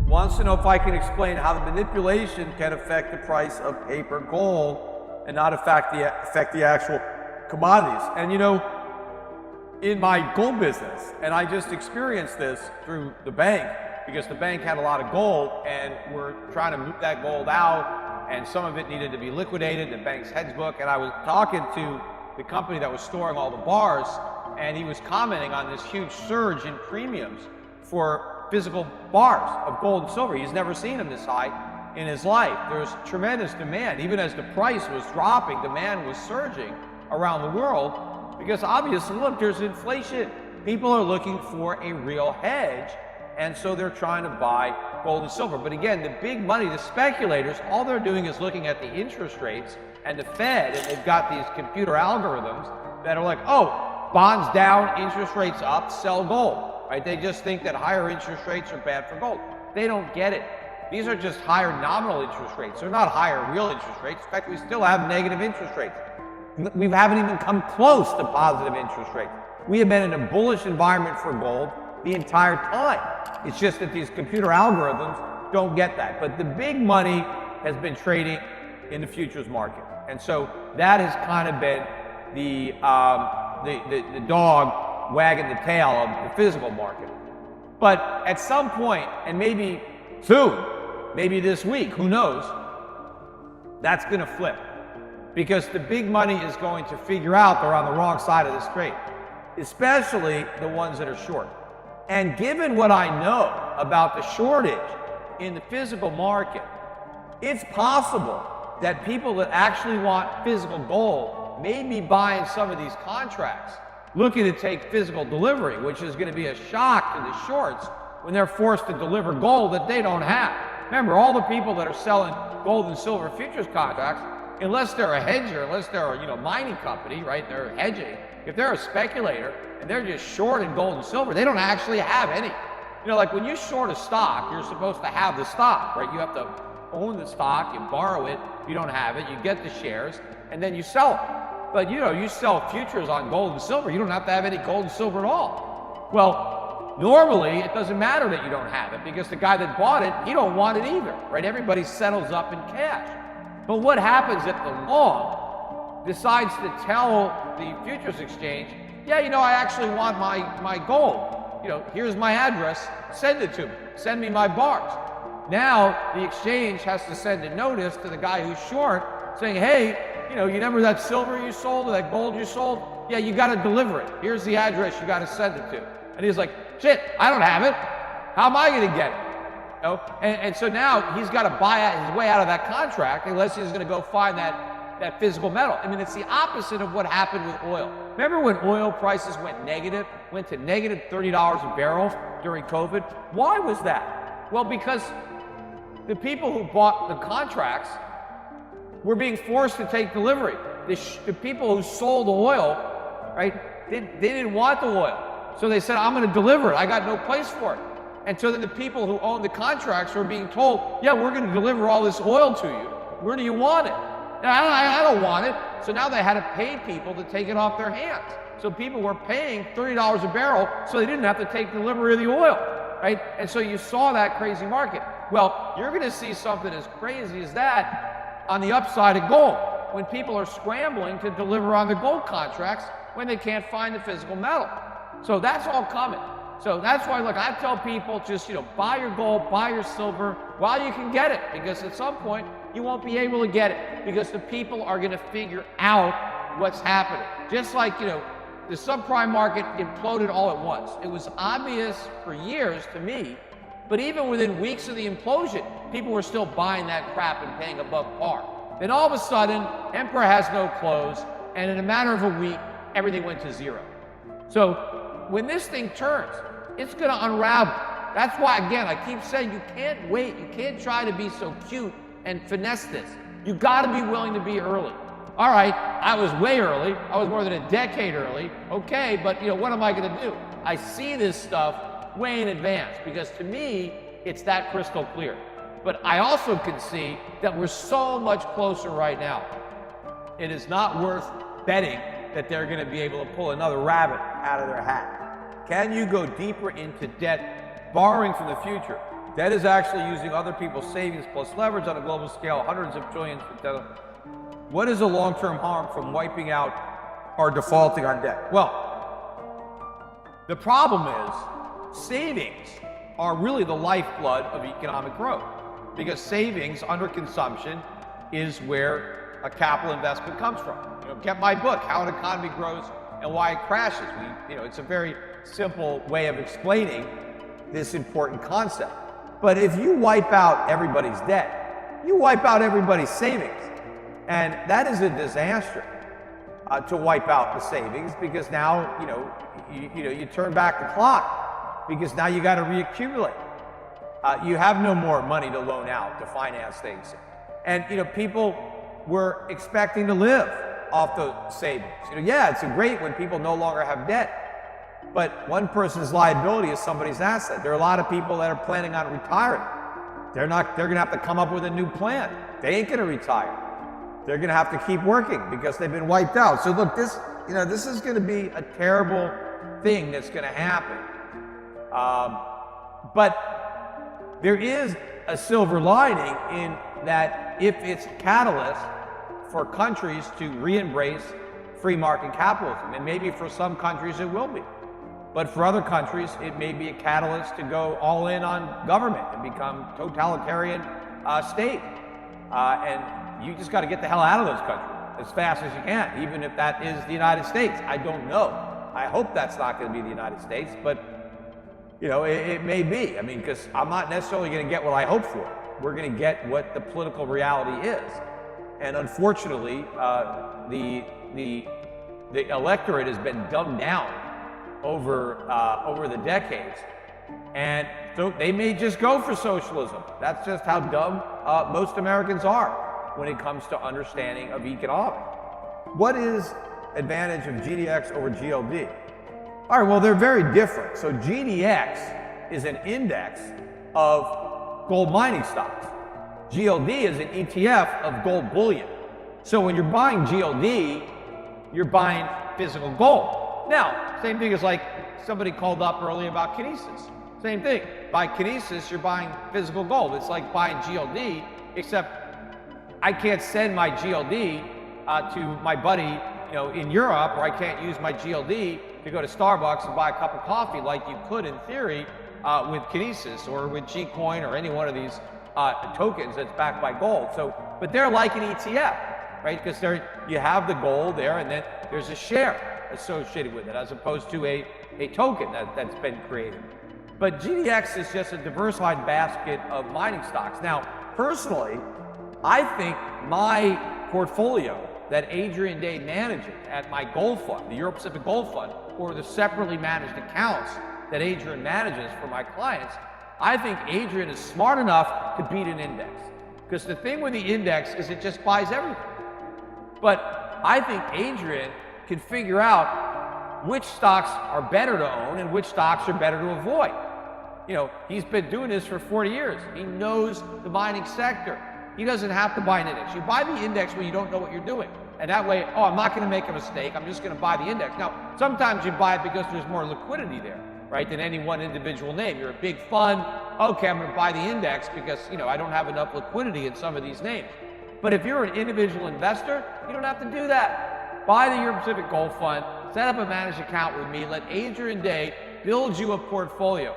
wants to know if I can explain how the manipulation can affect the price of paper gold and not affect the actual commodities. And you know, in my gold business, and I just experienced this through the bank, because the bank had a lot of gold and we're trying to move that gold out, and some of it needed to be liquidated in the bank's hedge book. And I was talking to the company that was storing all the bars, and he was commenting on this huge surge in premiums for physical bars of gold and silver. He's never seen them this high in his life. There's tremendous demand. Even as the price was dropping, demand was surging around the world, because obviously, look, there's inflation. People are looking for a real hedge, and so they're trying to buy gold and silver. But again, the big money, the speculators, all they're doing is looking at the interest rates and the Fed, and they've got these computer algorithms that are like, oh, bonds down, interest rates up, sell gold, right? They just think that higher interest rates are bad for gold. They don't get it. These are just higher nominal interest rates. They're not higher real interest rates. In fact, we still have negative interest rates. We haven't even come close to positive interest rates. We have been in a bullish environment for gold the entire time. It's just that these computer algorithms don't get that. But the big money has been trading in the futures market. And so that has kind of been the dog wagging the tail of the physical market. But at some point, and maybe soon, maybe this week, who knows, that's going to flip. Because the big money is going to figure out they're on the wrong side of this trade, especially the ones that are short. And given what I know about the shortage in the physical market, it's possible that people that actually want physical gold may be buying some of these contracts, looking to take physical delivery, which is going to be a shock to the shorts when they're forced to deliver gold that they don't have. Remember, all the people that are selling gold and silver futures contracts, unless they're a hedger, unless they're a mining company, right? They're hedging. If they're a speculator and they're just short in gold and silver, they don't actually have any. Like when you short a stock, you're supposed to have the stock, right? You have to own the stock, you borrow it, you don't have it, you get the shares, and then you sell it. But you sell futures on gold and silver, you don't have to have any gold and silver at all. Well, normally it doesn't matter that you don't have it, because the guy that bought it, he don't want it either, right? Everybody settles up in cash. But what happens if the long decides to tell the futures exchange, yeah, I actually want my gold. Here's my address, send it to me, send me my bars. Now, the exchange has to send a notice to the guy who's short saying, hey, you remember that silver you sold or that gold you sold? Yeah, you got to deliver it. Here's the address you got to send it to. And he's like, shit, I don't have it. How am I going to get it? And so now he's got to buy his way out of that contract unless he's going to go find that physical metal. I mean, it's the opposite of what happened with oil. Remember when oil prices went to negative $30 a barrel during COVID? Why was that? Well, because the people who bought the contracts were being forced to take delivery. The people who sold the oil, right, they didn't want the oil. So they said, I'm going to deliver it. I got no place for it. And so then the people who owned the contracts were being told, yeah, we're going to deliver all this oil to you. Where do you want it? I don't want it. So now they had to pay people to take it off their hands. So people were paying $30 a barrel so they didn't have to take delivery of the oil, right? And so you saw that crazy market. Well, you're going to see something as crazy as that on the upside of gold, when people are scrambling to deliver on the gold contracts when they can't find the physical metal. So that's all coming. So that's why, look, I tell people just, buy your gold, buy your silver while you can get it, because at some point you won't be able to get it because the people are going to figure out what's happening. Just like, the subprime market imploded all at once. It was obvious for years to me, but even within weeks of the implosion, people were still buying that crap and paying above par. Then all of a sudden, Emperor has no clothes, and in a matter of a week, everything went to zero. So when this thing turns, it's going to unravel. That's why, again, I keep saying you can't wait. You can't try to be so cute and finesse this. You got to be willing to be early. All right, I was way early. I was more than a decade early. Okay, but what am I going to do? I see this stuff way in advance because to me, it's that crystal clear. But I also can see that we're so much closer right now. It is not worth betting that they're going to be able to pull another rabbit out of their hat. Can you go deeper into debt, borrowing from the future, Debt is actually using other people's savings plus leverage on a global scale, hundreds of trillions. What is the long-term harm from wiping out or defaulting on debt? Well, the problem is savings are really the lifeblood of economic growth, because savings under consumption is where a capital investment comes from. Get my book, How an Economy Grows and Why It Crashes. It's a very simple way of explaining this important concept. But if you wipe out everybody's debt, you wipe out everybody's savings. And that is a disaster to wipe out the savings, because now, you turn back the clock, because now you got to reaccumulate. You have no more money to loan out to finance things. And, people were expecting to live off those savings. Yeah, it's great when people no longer have debt, but one person's liability is somebody's asset. There are a lot of people that are planning on retiring. They're going to have to come up with a new plan. They ain't going to retire. They're going to have to keep working because they've been wiped out. So look, this is going to be a terrible thing that's going to happen. But there is a silver lining in that, if it's a catalyst for countries to re-embrace free market capitalism. And maybe for some countries it will be. But for other countries, it may be a catalyst to go all in on government and become totalitarian state. And you just got to get the hell out of those countries as fast as you can, even if that is the United States. I don't know. I hope that's not going to be the United States, but it may be. Because I'm not necessarily going to get what I hope for. We're going to get what the political reality is. And unfortunately, the electorate has been dumbed down over the decades. And so they may just go for socialism. That's just how dumb most Americans are when it comes to understanding of economics. What is advantage of GDX over GLD? All right, well, they're very different. So GDX is an index of gold mining stocks. GLD is an ETF of gold bullion. So when you're buying GLD, you're buying physical gold. Now, same thing as like somebody called up earlier about kinesis. Same thing. By kinesis, you're buying physical gold. It's like buying GLD, except I can't send my GLD to my buddy, in Europe, or I can't use my GLD to go to Starbucks and buy a cup of coffee like you could in theory with kinesis or with Gcoin or any one of these tokens that's backed by gold. So, but they're like an ETF, right? Because you have the gold there, and then there's a share associated with it, as opposed to a token that's been created. But GDX is just a diversified basket of mining stocks. Now, personally, I think my portfolio that Adrian Day manages at my gold fund, the Euro Pacific Gold Fund, or the separately managed accounts that Adrian manages for my clients, I think Adrian is smart enough to beat an index. Because the thing with the index is it just buys everything. But I think Adrian can figure out which stocks are better to own and which stocks are better to avoid. He's been doing this for 40 years. He knows the mining sector. He doesn't have to buy an index. You buy the index when you don't know what you're doing. And that way, I'm not going to make a mistake. I'm just going to buy the index. Now, sometimes you buy it because there's more liquidity there, right, than any one individual name. You're a big fund. Okay, I'm going to buy the index because, I don't have enough liquidity in some of these names. But if you're an individual investor, you don't have to do that. Buy the Euro Pacific Gold Fund, set up a managed account with me, let Adrian Day build you a portfolio.